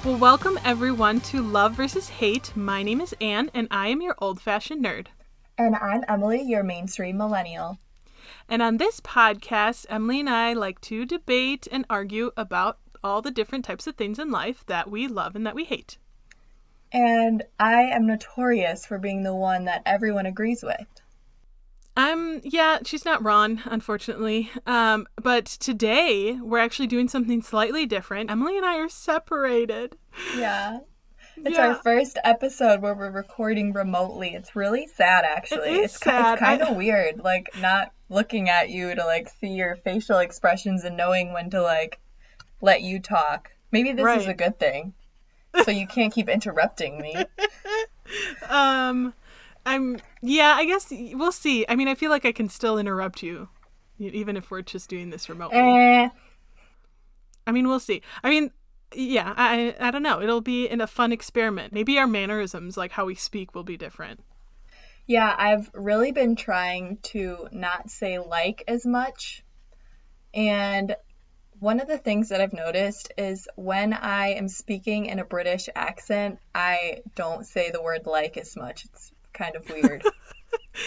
Well, welcome everyone to Love versus Hate. My name is Anne, and I am your old-fashioned nerd. And I'm Emily, your mainstream millennial. And on this podcast, Emily and I like to debate and argue about all the different types of things in life that we love and that we hate. And I am notorious for being the one that everyone agrees with. Yeah, she's not wrong, unfortunately. But today we're actually doing something slightly different. Emily and I are separated. Yeah. It's our first episode where we're recording remotely. It's really sad, actually. It's sad. It's kind of weird, like, not looking at you to, like, see your facial expressions and knowing when to, like, let you talk. Maybe this is a good thing. So you can't keep interrupting me. I guess we'll see. I mean, I feel like I can still interrupt you, even if we're just doing this remotely. I mean, we'll see. I mean, yeah, I don't know. It'll be a fun experiment. Maybe our mannerisms, like how we speak, will be different. Yeah, I've really been trying to not say like as much. And one of the things that I've noticed is when I am speaking in a British accent, I don't say the word like as much. It's kind of weird.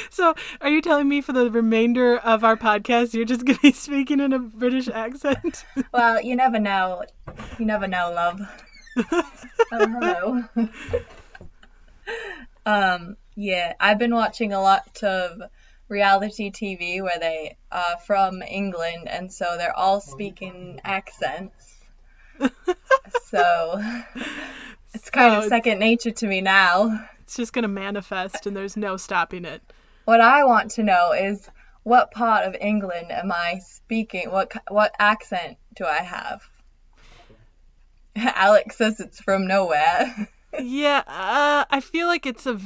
So, are you telling me for the remainder of our podcast, you're just going to be speaking in a British accent? Well, you never know. You never know, love. Oh, hello. Yeah, I've been watching a lot of reality TV where they are from England, and so they're all speaking accents. So, it's kind of second nature to me now. It's just going to manifest, and there's no stopping it. What I want to know is, what part of England am I speaking? What accent do I have? Alex says it's from nowhere. Yeah, I feel like it's it's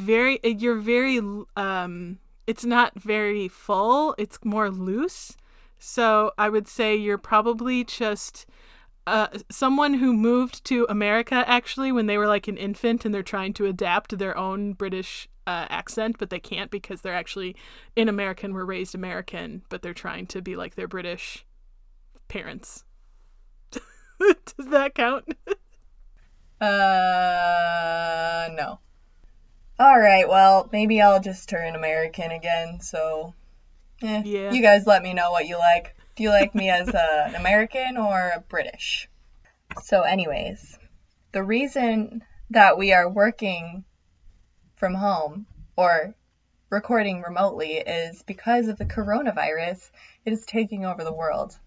not very full. It's more loose. So I would say you're probably just someone who moved to America, actually, when they were like an infant and they're trying to adapt their own British accent, but they can't because they're actually in America and were raised American, but they're trying to be like their British parents. Does that count? No. Alright, well, maybe I'll just turn American again, so... Yeah. You guys let me know what you like. Do you like me as an American or a British? So anyways, the reason that we are working from home or recording remotely is because of the coronavirus. It is taking over the world.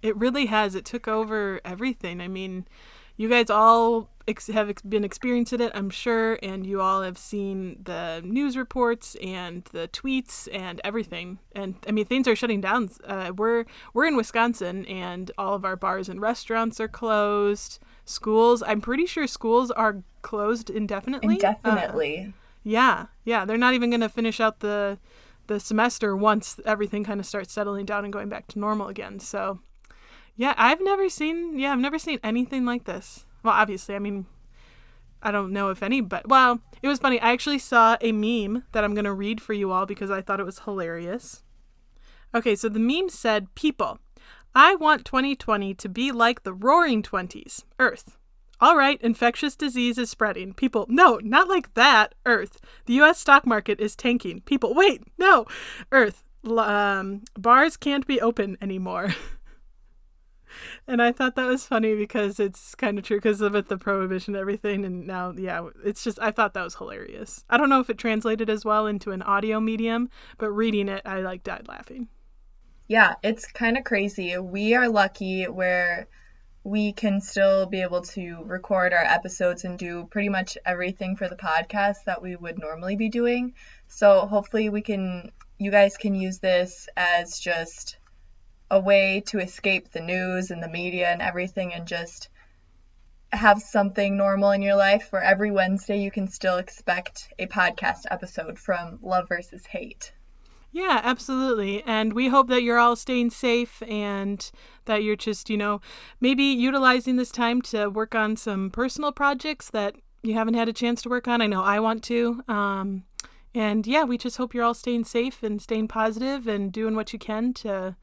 It really has. It took over everything. I mean, you guys all have been experiencing it, I'm sure, and you all have seen the news reports and the tweets and everything. And I mean, things are shutting down. We're in Wisconsin, and all of our bars and restaurants are closed. Schools, I'm pretty sure schools are closed indefinitely. Indefinitely. Yeah, they're not even going to finish out the semester once everything kind of starts settling down and going back to normal again. So, yeah, I've never seen anything like this. Well, obviously, I mean, I don't know if any, but, well, it was funny. I actually saw a meme that I'm going to read for you all because I thought it was hilarious. Okay, so the meme said, "People, I want 2020 to be like the Roaring Twenties. Earth. All right, infectious disease is spreading. People, no, not like that. Earth. The U.S. stock market is tanking. People, wait, no. Earth. Bars can't be open anymore." And I thought that was funny because it's kind of true because of the prohibition and everything. And now, yeah, it's just, I thought that was hilarious. I don't know if it translated as well into an audio medium, but reading it, I died laughing. Yeah, it's kind of crazy. We are lucky where we can still be able to record our episodes and do pretty much everything for the podcast that we would normally be doing. So hopefully you guys can use this as just a way to escape the news and the media and everything and just have something normal in your life where every Wednesday you can still expect a podcast episode from Love versus Hate. Yeah, absolutely. And we hope that you're all staying safe and that you're just, maybe utilizing this time to work on some personal projects that you haven't had a chance to work on. I know I want to. And yeah, we just hope you're all staying safe and staying positive and doing what you can to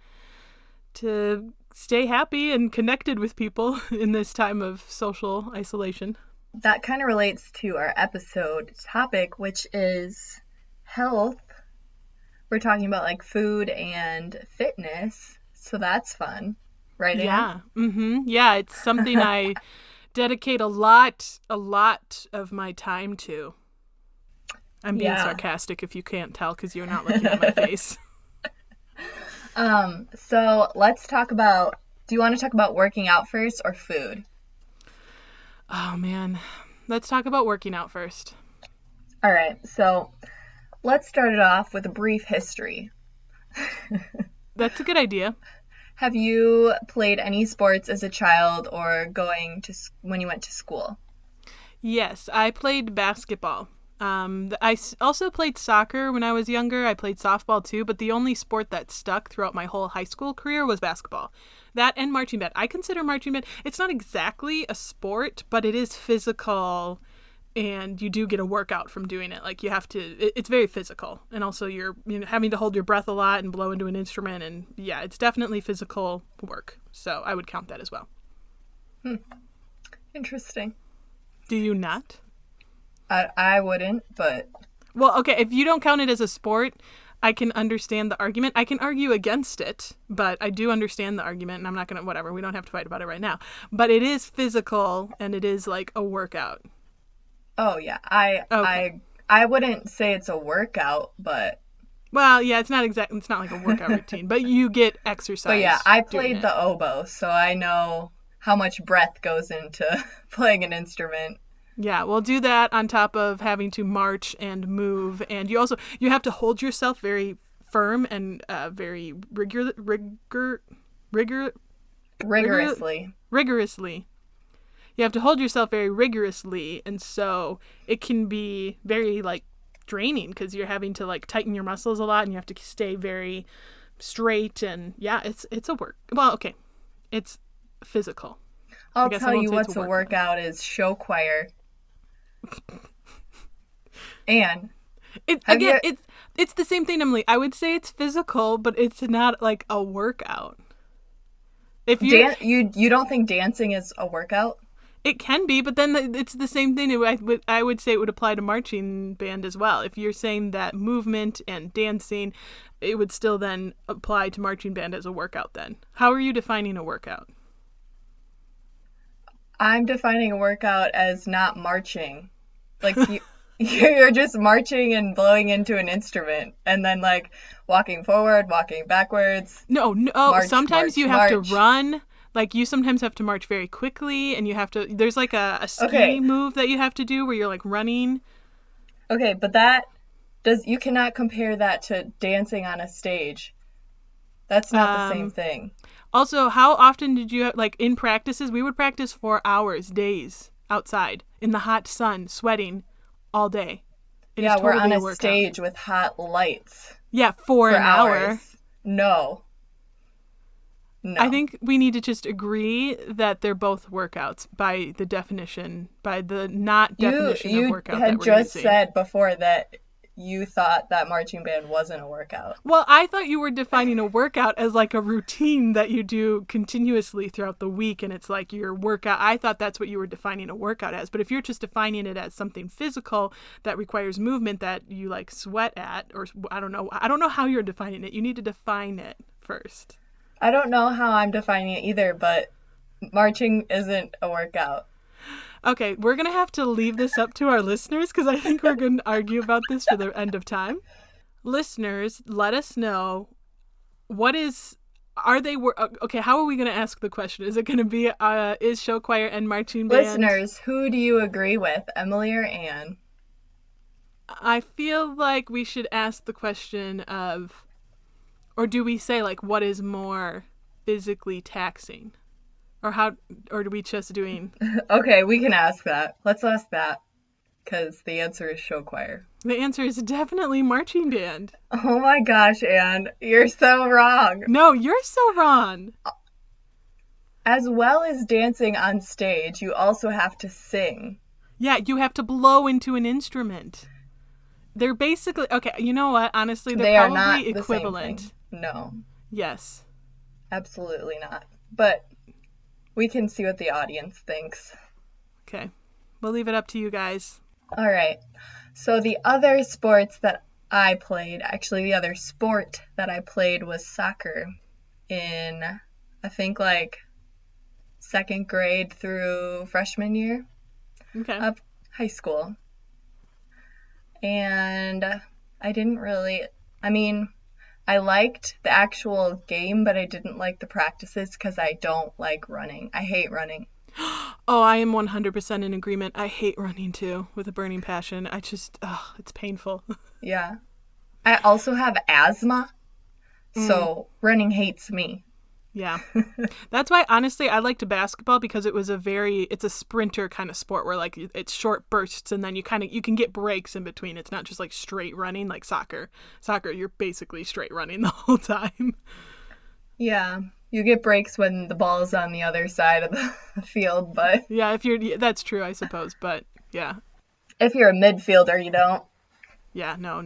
stay happy and connected with people in this time of social isolation. That kind of relates to our episode topic, which is health. We're talking about like food and fitness, so that's fun, right? Yeah. Yeah, it's something I dedicate a lot of my time to. I'm being sarcastic if you can't tell because you're not looking at my face. So let's talk about, do you want to talk about working out first or food? Oh man, let's talk about working out first. All right, so let's start it off with a brief history. That's a good idea. Have you played any sports as a child or when you went to school? Yes, I played basketball. I also played soccer when I was younger. I played softball too, but the only sport that stuck throughout my whole high school career was basketball. That and marching band. I consider marching band, it's not exactly a sport, but it is physical, and you do get a workout from doing it. Like you have to, it's very physical, and also you're having to hold your breath a lot and blow into an instrument, and yeah, it's definitely physical work. So I would count that as well. Interesting. Do you not? I wouldn't, but... Well, okay, if you don't count it as a sport, I can understand the argument. I can argue against it, but I do understand the argument, and I'm not going to, whatever, we don't have to fight about it right now. But it is physical, and it is like a workout. Oh, yeah. I wouldn't say it's a workout, but... Well, yeah, it's not like a workout routine, but you get exercise. But yeah, I played the oboe, so I know how much breath goes into playing an instrument. Yeah, we'll do that on top of having to march and move, and you have to hold yourself very firm and very rigorously. You have to hold yourself very rigorously, and so it can be very like draining because you're having to like tighten your muscles a lot, and you have to stay very straight, and yeah, it's a work. Well, okay, it's physical. I'll tell you what's a workout is show choir. And it's the same thing, Emily. I would say it's physical, but it's not like a workout. If you don't think dancing is a workout? It can be, but then it's the same thing. I would say it would apply to marching band as well. If you're saying that movement and dancing, it would still then apply to marching band as a workout then. How are you defining a workout? I'm defining a workout as not marching. Like you're just marching and blowing into an instrument and then like walking forward, walking backwards. No. Sometimes you have to run. Like you sometimes have to march very quickly, and there's like a ski move that you have to do where you're like running. Okay, but you cannot compare that to dancing on a stage. That's not the same thing. Also, how often did you, like in practices, we would practice for hours, days, outside, in the hot sun, sweating all day. Yeah, we're on a stage with hot lights. Yeah, for an hour. No. I think we need to just agree that they're both workouts by the definition, by the not definition of workout that we're using. You had just said before that you thought that marching band wasn't a workout. Well, I thought you were defining a workout as like a routine that you do continuously throughout the week, and it's like your workout. I thought that's what you were defining a workout as. But if you're just defining it as something physical that requires movement that you like sweat at, or I don't know how you're defining it. You need to define it first. I don't know how I'm defining it either, but marching isn't a workout. Okay, we're going to have to leave this up to our listeners because I think we're going to argue about this for the end of time. Listeners, let us know okay, how are we going to ask the question? Is it going to be, is show choir and marching band? Listeners, who do you agree with, Emily or Anne? I feel like we should ask the question of, or do we say like, what is more physically taxing? Or do we just doing... Okay, we can ask that. Let's ask that, because the answer is show choir. The answer is definitely marching band. Oh my gosh, Anne, you're so wrong. No, you're so wrong. As well as dancing on stage, you also have to sing. Yeah, you have to blow into an instrument. They're basically... Okay, you know what? Honestly, they're probably equivalent. No. Yes. Absolutely not. but we can see what the audience thinks. Okay. We'll leave it up to you guys. All right. So the other sports that I played, actually the other sport that I played was soccer in, I think, like second grade through freshman year of high school. And I liked the actual game, but I didn't like the practices because I don't like running. I hate running. Oh, I am 100% in agreement. I hate running too, with a burning passion. It's painful. Yeah. I also have asthma, so running hates me. Yeah. That's why, honestly, I liked basketball because it's a sprinter kind of sport where, like, it's short bursts and then you can get breaks in between. It's not just, like, straight running like soccer. Soccer, you're basically straight running the whole time. Yeah. You get breaks when the ball's on the other side of the field, but... Yeah, that's true, I suppose, but, yeah. If you're a midfielder, you don't. Yeah, no.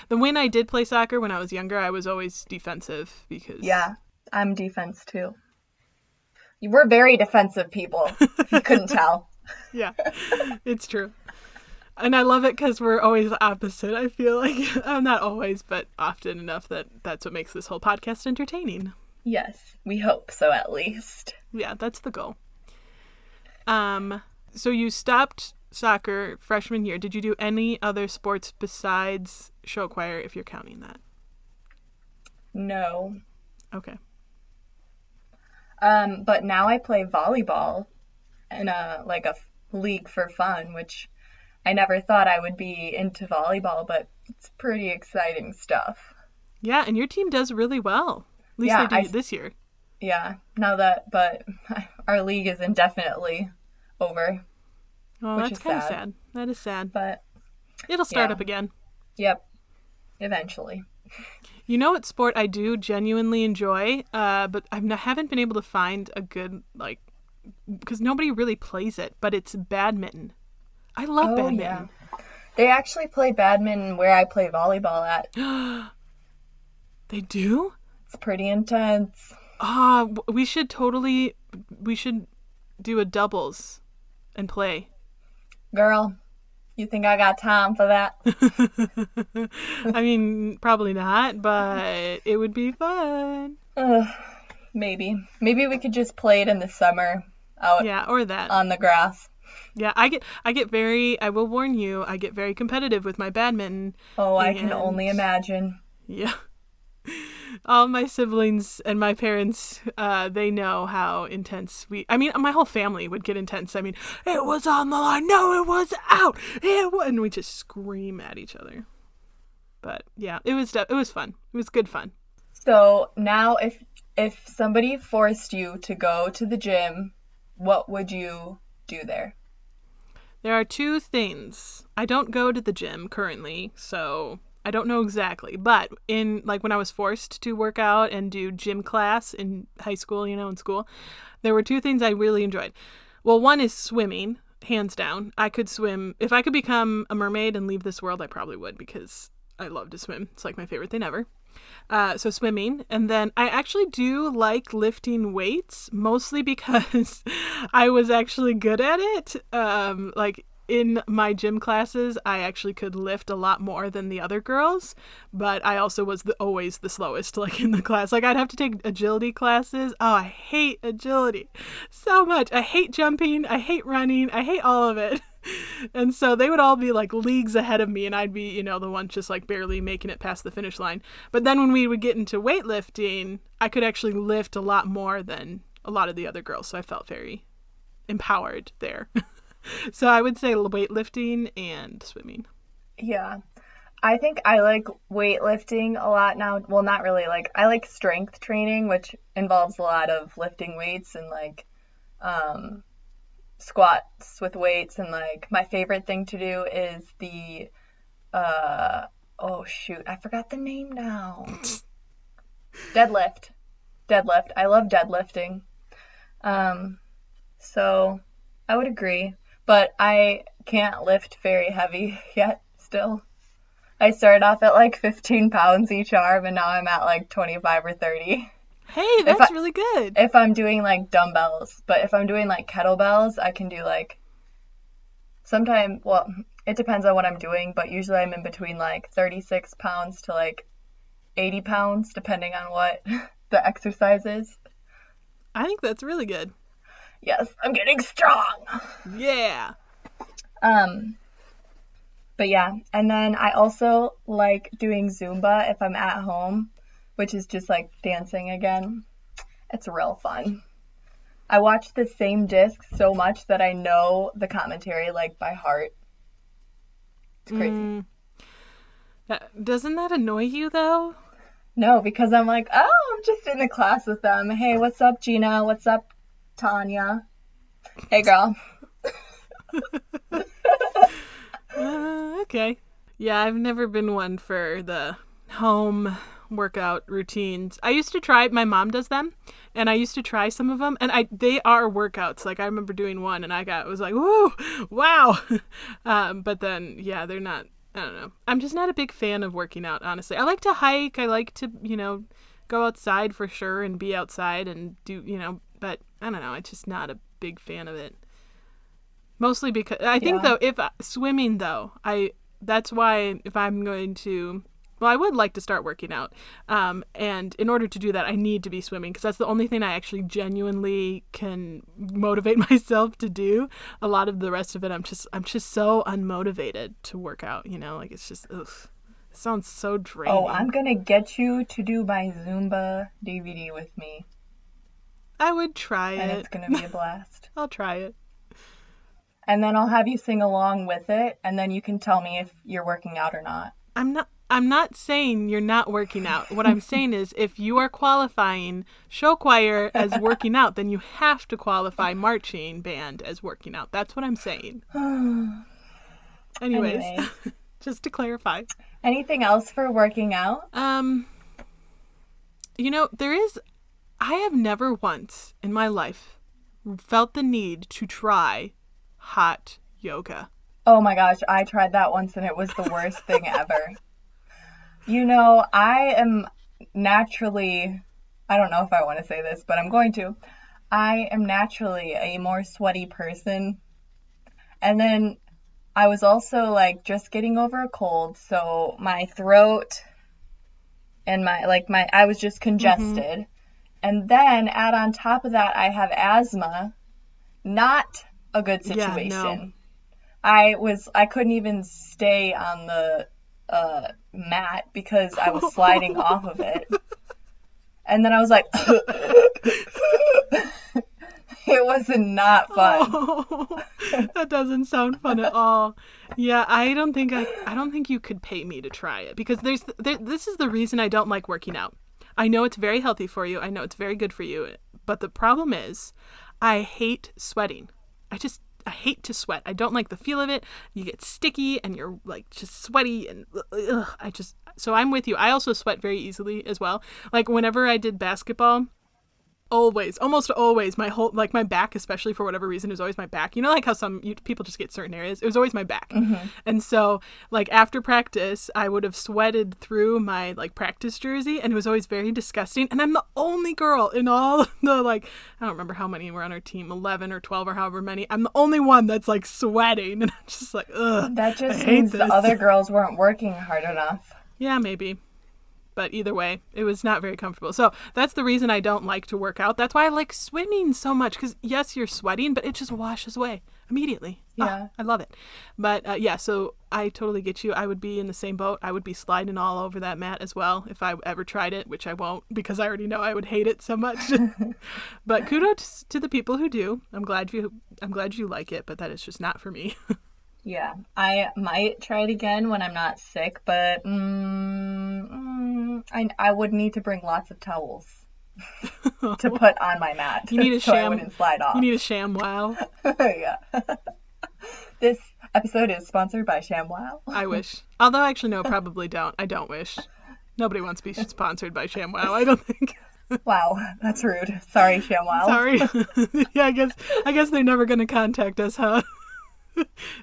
When I did play soccer when I was younger, I was always defensive because... Yeah. I'm defense too. We're very defensive people, if you couldn't tell. Yeah, it's true. And I love it because we're always opposite, I feel like. Not always, but often enough that's what makes this whole podcast entertaining. Yes, we hope so at least. Yeah, that's the goal. So you stopped soccer freshman year. Did you do any other sports besides show choir, if you're counting that? No. Okay. But now I play volleyball in a league for fun, which I never thought I would be into volleyball, but it's pretty exciting stuff. Yeah, and your team does really well. At least they do this year. Yeah, but our league is indefinitely over. Oh, that's kind of sad. That is sad. But it'll start up again. Yep, eventually. You know what sport I do genuinely enjoy, but I haven't been able to find a good, because nobody really plays it, but it's badminton. I love badminton. Yeah. They actually play badminton where I play volleyball at. They do? It's pretty intense. We should do a doubles and play. Girl, you think I got time for that? I mean, probably not, but it would be fun. Maybe we could just play it in the summer out. Yeah, or that on the grass. Yeah, I will warn you, I get very competitive with my badminton. Oh, I can only imagine. Yeah. All my siblings and my parents, they know how intense my whole family would get intense. I mean, it was on the line. No, it was out. And we just scream at each other. But yeah, it was fun. It was good fun. So now if somebody forced you to go to the gym, what would you do there? There are two things. I don't go to the gym currently, so I don't know exactly, but when I was forced to work out and do gym class in high school, in school, there were two things I really enjoyed. Well, one is swimming, hands down. I could swim. If I could become a mermaid and leave this world, I probably would because I love to swim. It's like my favorite thing ever. So swimming. And then I actually do like lifting weights, mostly because I was actually good at it. In my gym classes, I actually could lift a lot more than the other girls, but I also was always the slowest, in the class. I'd have to take agility classes. Oh, I hate agility so much. I hate jumping. I hate running. I hate all of it. And so they would all be leagues ahead of me, and I'd be, the one just barely making it past the finish line. But then when we would get into weightlifting, I could actually lift a lot more than a lot of the other girls. So I felt very empowered there. So I would say weightlifting and swimming. Yeah. I think I like weightlifting a lot now. Well, not really. I like strength training, which involves a lot of lifting weights and squats with weights. And my favorite thing to do is the oh shoot, I forgot the name now. Deadlift. I love deadlifting. So I would agree. But I can't lift very heavy yet still. I started off at 15 pounds each arm, and now I'm at 25 or 30. Hey, that's really good. If I'm doing like dumbbells, but if I'm doing like kettlebells, I can do like sometime, well, it depends on what I'm doing, but usually I'm in between like 36 pounds to like 80 pounds, depending on what the exercise is. I think that's really good. Yes, I'm getting strong. Yeah. But yeah, and then I also like doing Zumba if I'm at home, which is just like dancing again. It's real fun. I watch the same disc so much that I know the commentary like by heart. It's crazy. Doesn't that annoy you though? No, because I'm like, oh, I'm just in the class with them. Hey, what's up, Gina? What's up, Tanya? Hey, girl. Okay. Yeah, I've never been one for the home workout routines. I used to try, my mom does them, and I used to try some of them, and they are workouts. Like I remember doing one and was like, woo, wow. But then, yeah, they're not, I don't know. I'm just not a big fan of working out, honestly. I like to hike. I like to, go outside for sure and be outside and do, but I don't know. I'm just not a big fan of it. Mostly because I think though, if swimming though, that's why if I'm going to, well, I would like to start working out. And in order to do that, I need to be swimming because that's the only thing I actually genuinely can motivate myself to do. A lot of the rest of it, I'm just so unmotivated to work out, like it's just, ugh. It sounds so draining. Oh, I'm going to get you to do my Zumba DVD with me. I would try it. And it's going to be a blast. I'll try it. And then I'll have you sing along with it, and then you can tell me if you're working out or not. I'm not saying you're not working out. What I'm saying is if you are qualifying show choir as working out, then you have to qualify marching band as working out. That's what I'm saying. Anyways, just to clarify. Anything else for working out? I have never once in my life felt the need to try hot yoga. Oh my gosh, I tried that once and it was the worst thing ever. I am naturally, I don't know if I want to say this, but I'm going to. I am naturally a more sweaty person. And then I was also like just getting over a cold, so my throat and I was just congested. Mm-hmm. And then add on top of that, I have asthma. Not a good situation. Yeah, no. I couldn't even stay on the mat because I was sliding off of it. And then I was like, it was not fun. Oh, that doesn't sound fun at all. Yeah, I don't think you could pay me to try it because this is the reason I don't like working out. I know it's very healthy for you. I know it's very good for you. But the problem is I hate sweating. I hate to sweat. I don't like the feel of it. You get sticky and you're like just sweaty and so I'm with you. I also sweat very easily as well. Like whenever I did basketball, almost always, my whole, like my back, especially for whatever reason, is always my back. Like how people just get certain areas. It was always my back. Mm-hmm. And so like after practice, I would have sweated through my like practice jersey and it was always very disgusting. And I'm the only girl in all the I don't remember how many were on our team, 11 or 12 or however many. I'm the only one that's like sweating and I'm just like, ugh. That just means the other girls weren't working hard enough. Yeah, maybe. But either way, it was not very comfortable. So that's the reason I don't like to work out. That's why I like swimming so much. Because yes, you're sweating, but it just washes away immediately. Yeah. I love it. But so I totally get you. I would be in the same boat. I would be sliding all over that mat as well if I ever tried it, which I won't because I already know I would hate it so much. But kudos to the people who do. I'm glad you like it, but that is just not for me. Yeah, I might try it again when I'm not sick, but I would need to bring lots of towels to put on my mat. You need a so I wouldn't slide off. You need a ShamWow. Yeah. This episode is sponsored by ShamWow. I wish. Although actually no, probably don't. I don't wish. Nobody wants to be sponsored by ShamWow, I don't think. Wow, that's rude. Sorry, ShamWow. Sorry. Yeah, I guess they're never going to contact us, huh?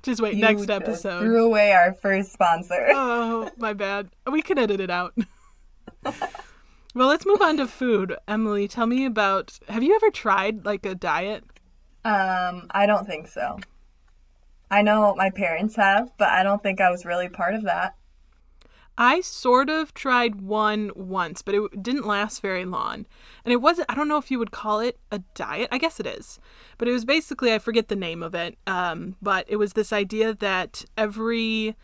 Just wait, next episode. Threw away our first sponsor. Oh, my bad. We can edit it out. Well, let's move on to food. Emily, tell me about, have you ever tried like a diet? I don't think so. I know my parents have, but I don't think I was really part of that. I sort of tried one once, but it didn't last very long. And it wasn't, I don't know if you would call it a diet. I guess it is. But it was basically, I forget the name of it. But it was this idea that I believe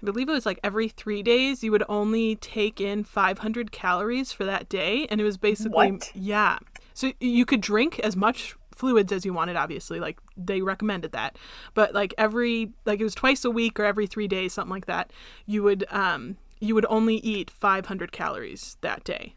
it was like every 3 days, you would only take in 500 calories for that day. And it was basically, What? yeah. So you could drink as much fluids as you wanted, obviously. Like they recommended that. But like it was twice a week or every 3 days, something like that. You would only eat 500 calories that day.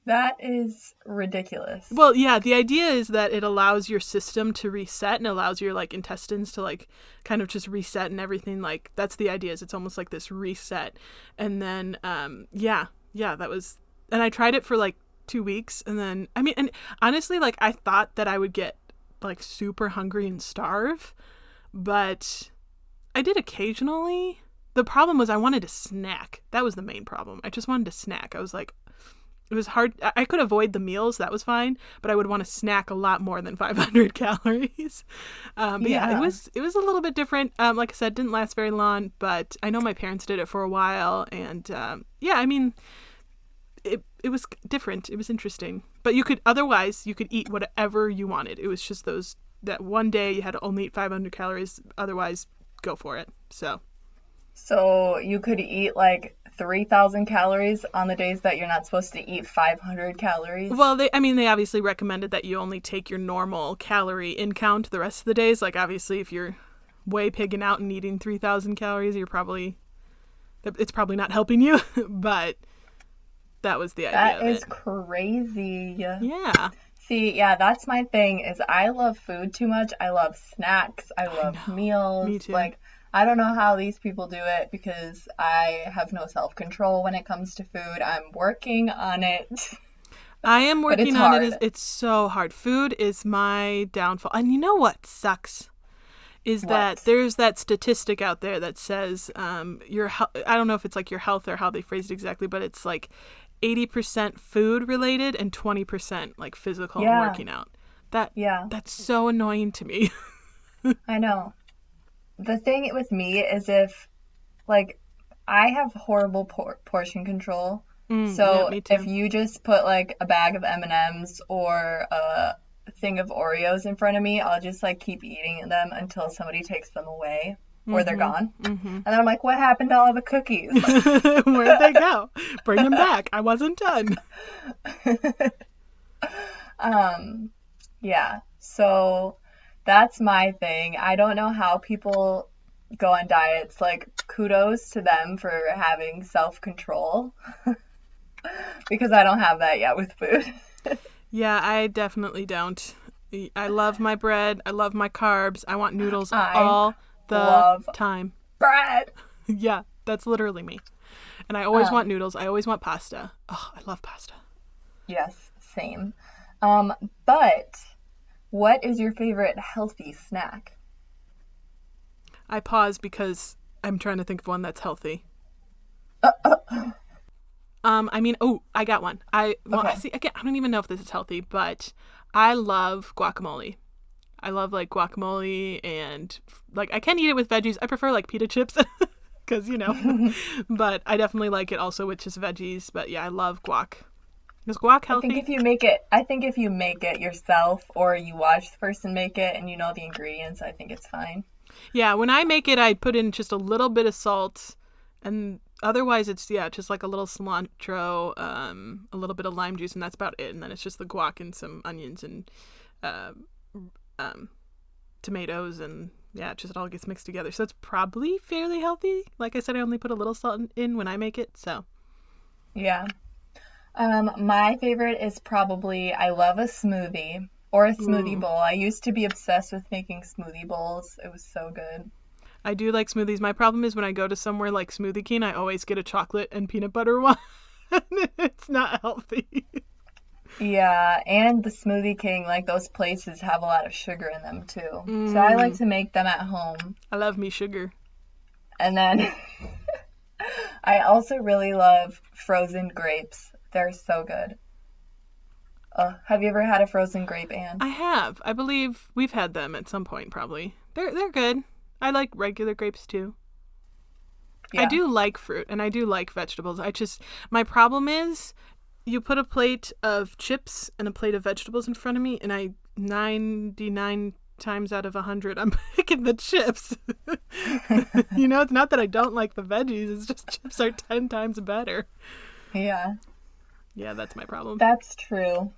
That is ridiculous. Well, yeah, the idea is that it allows your system to reset and allows your like intestines to like kind of just reset and everything. Like that's the idea, is it's almost like this reset. And then that was, and I tried it for like 2 weeks, and then and honestly, like I thought that I would get like super hungry and starve, but I did occasionally. The problem was I wanted to snack. That was the main problem. I just wanted to snack. I was like, it was hard. I could avoid the meals. That was fine. But I would want to snack a lot more than 500 calories. But yeah, it was a little bit different. Like I said, didn't last very long. But I know my parents did it for a while. And it was different. It was interesting. But you could eat whatever you wanted. It was just that one day you had to only eat 500 calories. Otherwise, go for it. So you could eat like 3,000 calories on the days that you're not supposed to eat 500 calories? Well, they obviously recommended that you only take your normal calorie in count the rest of the days. Like, obviously, if you're way pigging out and eating 3,000 calories, it's probably not helping you. But that was the idea That of is it. crazy. Yeah. See, yeah, that's my thing is I love food too much. I love snacks. I love meals. Me too. Like, I don't know how these people do it because I have no self-control when it comes to food. I'm working on it. I am But it's working on it. hard. It's so hard. Food is my downfall. And you know what sucks? Is that What? there's that statistic out there that says I don't know if it's like your health or how they phrased it exactly, but it's like 80% food related and 20% like physical and Yeah. working out. Yeah, That's so annoying to me. I know. The thing with me is like, I have horrible portion control. Yeah, So me too. if you just put like a bag of M&Ms or a thing of Oreos in front of me, I'll just like keep eating them until somebody takes them away or they're gone. And then I'm like, what happened to all the cookies? Where'd they go? Bring them back. I wasn't done. Yeah, so that's my thing. I don't know how people go on diets. Like, kudos to them for having self-control because I don't have that yet with food. Yeah, I definitely don't. I love my bread. I love my carbs. I want noodles I all the love time. bread. Yeah, that's literally me. And I always want noodles. I always want pasta. Oh, I love pasta. Yes, same. But what is your favorite healthy snack? I pause because I'm trying to think of one that's healthy. I got one. Okay. See, again, I don't even know if this is healthy, but I love guacamole. I love like guacamole and like I can eat it with veggies. I prefer like pita chips because but I definitely like it also with just veggies. But yeah, I love guac. Is guac I think healthy? if you make it yourself or you watch the person make it and you know the ingredients, I think it's fine. Yeah, when I make it, I put in just a little bit of salt, and otherwise it's just like a little cilantro, a little bit of lime juice, and that's about it. And then it's just the guac and some onions and uh, tomatoes, and yeah, it all gets mixed together. So it's probably fairly healthy. Like I said, I only put a little salt in when I make it. So Yeah. My favorite is probably I love a smoothie or a smoothie ooh, bowl. I used to be obsessed with making smoothie bowls. It was so good. I do like smoothies. My problem is when I go to somewhere like Smoothie King, I always get a chocolate and peanut butter one. It's not healthy. Yeah, and the Smoothie King, like those places have a lot of sugar in them too. So I like to make them at home. I love me sugar. And then I also really love frozen grapes. They're so good. Have you ever had a frozen grape, Anne? I have. I believe we've had them at some point, probably. They're good. I like regular grapes too. Yeah. I do like fruit and I do like vegetables. My problem is you put a plate of chips and a plate of vegetables in front of me, and 99 times out of 100, I'm picking the chips. It's not that I don't like the veggies. It's just chips are 10 times better. Yeah. Yeah, that's my problem. That's true.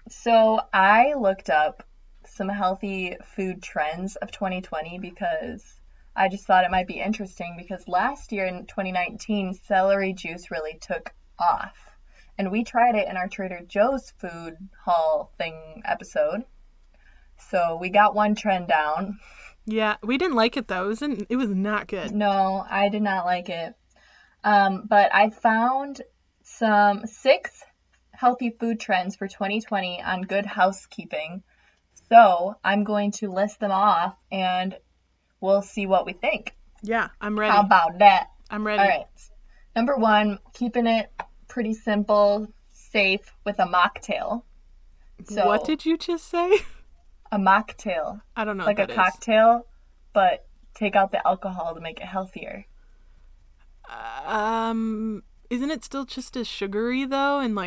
So I looked up some healthy food trends of 2020 because I just thought it might be interesting, because last year in 2019, celery juice really took off. And we tried it in our Trader Joe's food haul thing episode. So we got one trend down. Yeah, we didn't like it though. It was not good. No, I did not like it. But I found some 6 healthy food trends for 2020 on Good Housekeeping. So I'm going to list them off and we'll see what we think. Yeah, I'm ready. How about that? I'm ready. All right. Number 1, keeping it pretty simple, safe with a mocktail. So, what did you just say? A mocktail. I don't know like what a that is. cocktail, but take out the alcohol to make it healthier. Isn't it still just as sugary though? And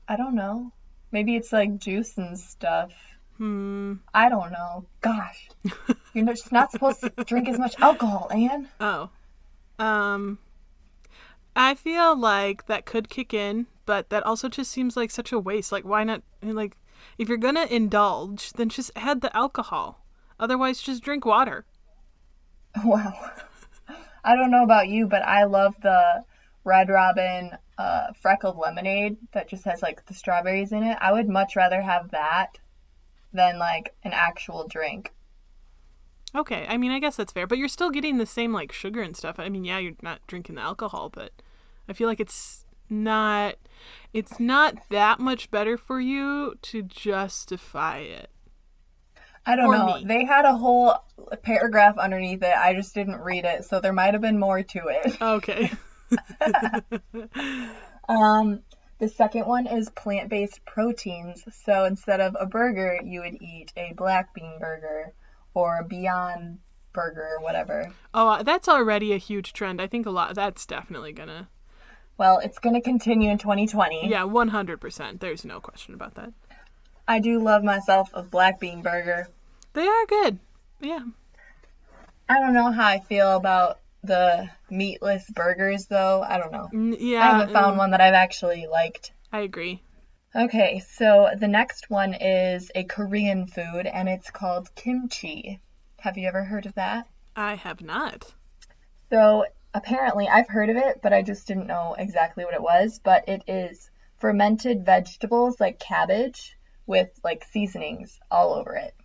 I don't know. Maybe it's like juice and stuff. I don't know. Gosh. You're just not supposed to drink as much alcohol, Anne. Oh. I feel like that could kick in, but that also just seems like such a waste. Like, why not, if you're gonna indulge, then just add the alcohol. Otherwise, just drink water. Wow. I don't know about you, but I love the Red Robin freckled lemonade that just has the strawberries in it. I would much rather have that than an actual drink. Okay, I guess that's fair, but you're still getting the same sugar and stuff. Yeah, you're not drinking the alcohol, but I feel like it's not that much better for you to justify it. I don't know. Me. They had a whole paragraph underneath it. I just didn't read it, so there might have been more to it. Okay. The second one is plant-based proteins. So instead of a burger, you would eat a black bean burger or a Beyond Burger or whatever. Oh, that's already a huge trend. I think that's definitely gonna... Well, it's gonna continue in 2020. Yeah, 100%. There's no question about that. I do love myself a black bean burger. They are good. Yeah. I don't know how I feel about the meatless burgers, though. I don't know. Yeah. I haven't found one that I've actually liked. I agree. Okay, so the next one is a Korean food, and it's called kimchi. Have you ever heard of that? I have not. So apparently, I've heard of it, but I just didn't know exactly what it was. But it is fermented vegetables like cabbage with seasonings all over it.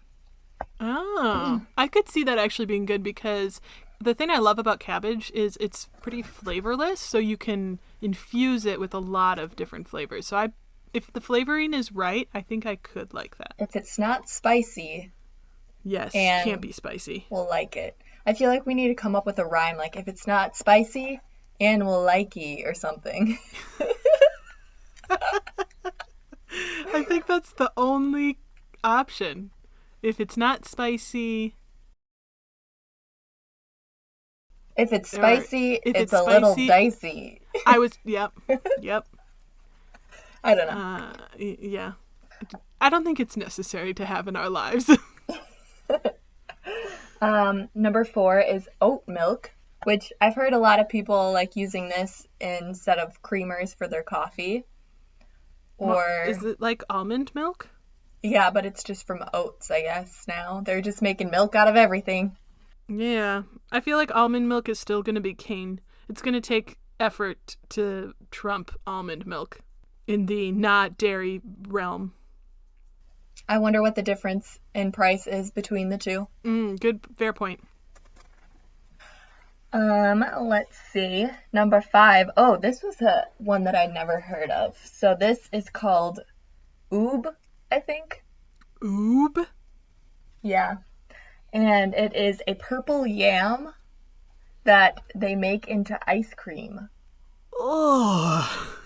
Oh, I could see that actually being good, because the thing I love about cabbage is it's pretty flavorless, so you can infuse it with a lot of different flavors. So if the flavoring is right, I think I could like that. If it's not spicy, yes, and can't be spicy, we'll like it. I feel like we need to come up with a rhyme, if it's not spicy, and we'll likey or something. I think that's the only option. If it's not spicy... If it's spicy, it's a little dicey. Yep. I don't know. Yeah. I don't think it's necessary to have in our lives. Number 4 is oat milk, which I've heard a lot of people using this instead of creamers for their coffee. Or is it like almond milk? Yeah, but it's just from oats, I guess, now. They're just making milk out of everything. Yeah. I feel like almond milk is still going to be king. It's going to take effort to trump almond milk in the not dairy realm. I wonder what the difference in price is between the two. Good, fair point. Let's see. Number 5. Oh, this was one that I'd never heard of. So this is called oob, I think. Oob? Yeah. And it is a purple yam that they make into ice cream. Oh,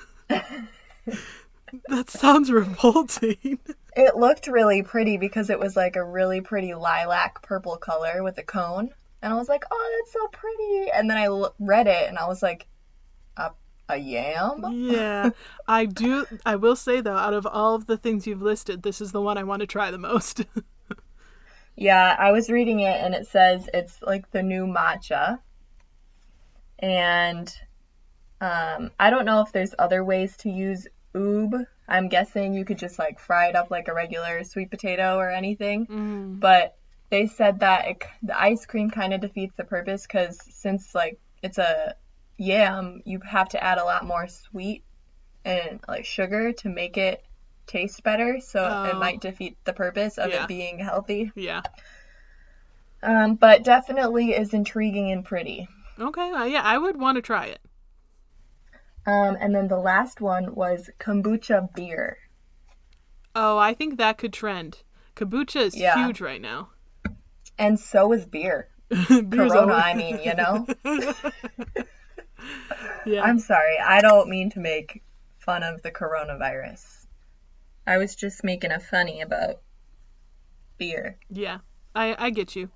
that sounds revolting. It looked really pretty because it was like a really pretty lilac purple color with a cone. And I was like, oh, that's so pretty. And then I read it and I was like, a yam? Yeah, I will say, though, out of all of the things you've listed, this is the one I want to try the most. Yeah, I was reading it and it says it's like the new matcha. And I don't know if there's other ways to use oob. I'm guessing you could just like fry it up like a regular sweet potato or anything. But they said that the ice cream kind of defeats the purpose because since like it's a yam, you have to add a lot more sweet and like sugar to make it taste better. So it might defeat the purpose of it being healthy. Yeah. But definitely is intriguing and pretty. Okay. Yeah, I would want to try it. And then the last one was kombucha beer. Oh, I think that could trend. Kombucha is huge right now. And so is beer. Corona, I mean, you know? Yeah. I'm sorry. I don't mean to make fun of the coronavirus. I was just making a funny about beer. Yeah, I get you.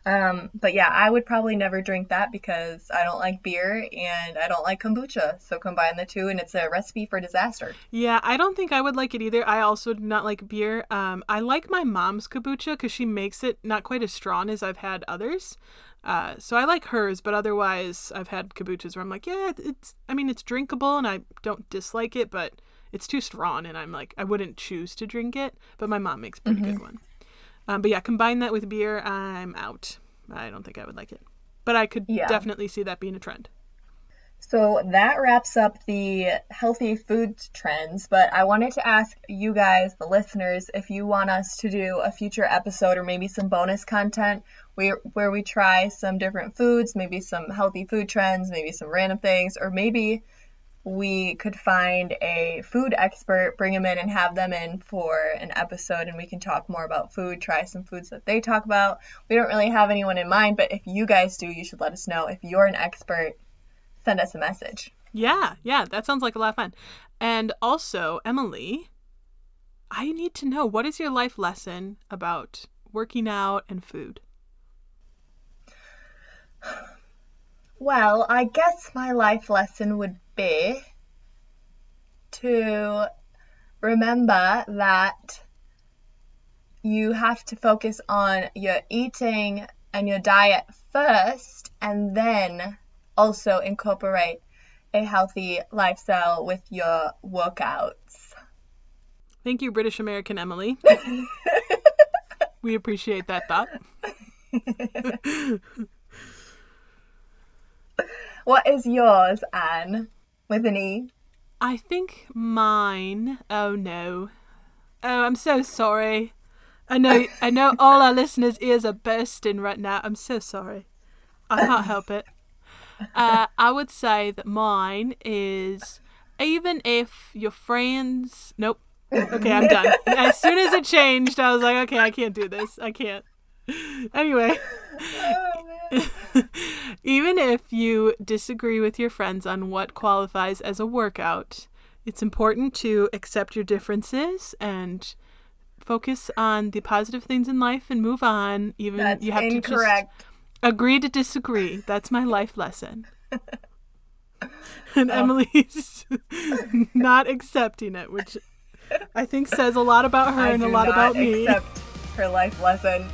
But yeah, I would probably never drink that because I don't like beer and I don't like kombucha. So combine the two and it's a recipe for disaster. Yeah, I don't think I would like it either. I also do not like beer. I like my mom's kombucha because she makes it not quite as strong as I've had others. So I like hers, but otherwise I've had kombuchas where I'm like, yeah, it's drinkable and I don't dislike it, but it's too strong and I'm like, I wouldn't choose to drink it, but my mom makes a pretty good one. But yeah, combine that with beer, I'm out. I don't think I would like it. But I could definitely see that being a trend. So that wraps up the healthy food trends, but I wanted to ask you guys, the listeners, if you want us to do a future episode or maybe some bonus content where we try some different foods, maybe some healthy food trends, maybe some random things, or maybe we could find a food expert, bring them in and have them in for an episode and we can talk more about food, try some foods that they talk about. We don't really have anyone in mind, but if you guys do, you should let us know. If you're an expert, send us a message. Yeah, that sounds like a lot of fun. And also, Emily, I need to know, what is your life lesson about working out and food? Well, I guess my life lesson would be to remember that you have to focus on your eating and your diet first, and then also incorporate a healthy lifestyle with your workouts. Thank you, British American Emily. We appreciate that thought. What is yours, Anne? With an E? I think mine. Oh no. Oh, I'm so sorry. I know all our listeners' ears are bursting right now. I'm so sorry. I can't help it. I would say that mine is, even if your friends... Nope. Okay, I'm done. As soon as it changed, I was like, okay, I can't do this. I can't. Anyway. Even if you disagree with your friends on what qualifies as a workout, it's important to accept your differences and focus on the positive things in life and move on. Even That's you have incorrect. To just agree to disagree. That's my life lesson. And Emily's not accepting it, which I think says a lot about her and a lot about me. I do not accept her life lesson.